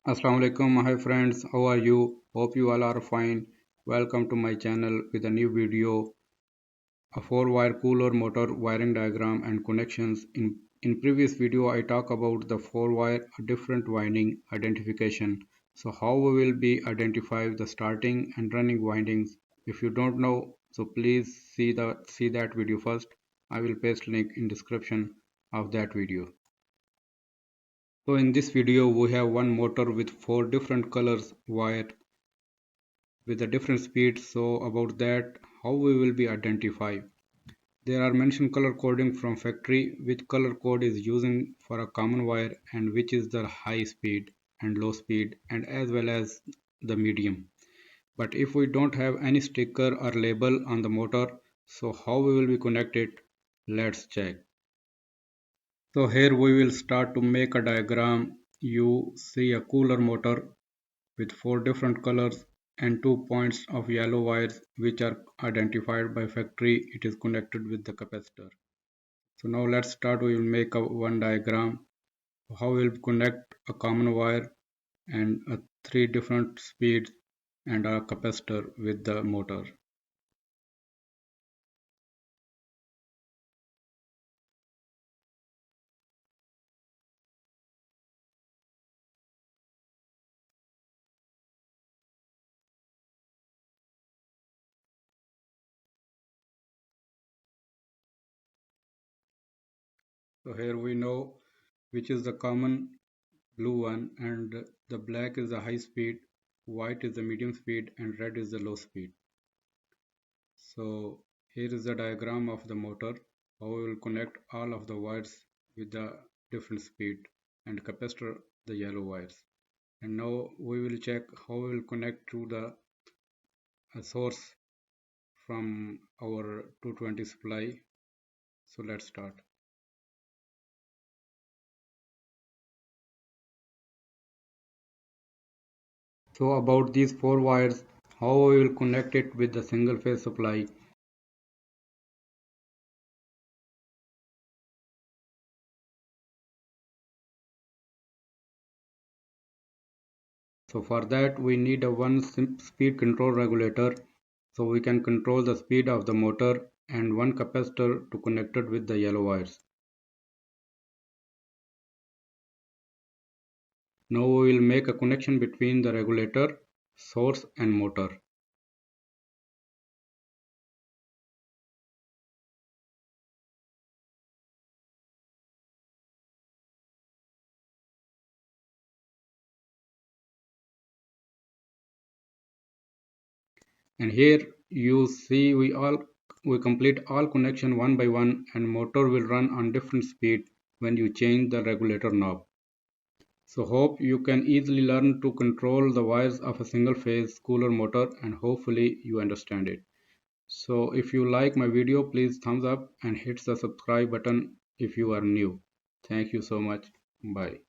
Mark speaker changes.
Speaker 1: Assalamu alaikum, hi friends, how are you? Hope you all are fine. Welcome to my channel with a new video, a 4-wire cooler motor wiring diagram and connections. In previous video, I talk about the 4-wire different winding identification. So how we will be identify the starting and running windings. If you don't know, so please see that video first. I will paste link in description of that video. So in this video, we have one motor with 4 different colors wired with a different speed. So about that, how we will be identify. There are mentioned color coding from factory, which color code is using for a common wire and which is the high speed and low speed and as well as the medium. But if we don't have any sticker or label on the motor, so how we will be connected? Let's check. So here we will start to make a diagram. You see a cooler motor with 4 different colors and 2 points of yellow wires which are identified by factory. It is connected with the capacitor. So now let's start. We will make one diagram how we will connect a common wire and 3 different speeds and a capacitor with the motor. So here we know which is the common blue one, and the black is the high speed, white is the medium speed, and red is the low speed. So here is the diagram of the motor, how we will connect all of the wires with the different speed and capacitor the yellow wires. And now we will check how we will connect to the source from our 220 supply. So let's start. So about these 4 wires, how we will connect it with the single phase supply. So for that we need a one speed control regulator, so we can control the speed of the motor, and one capacitor to connect it with the yellow wires. Now we will make a connection between the regulator, source and motor. And here you see we complete all connection one by one, and motor will run on different speed when you change the regulator knob. So hope you can easily learn to control the wires of a single phase cooler motor, and hopefully you understand it. So if you like my video, please thumbs up and hit the subscribe button if you are new. Thank you so much. Bye.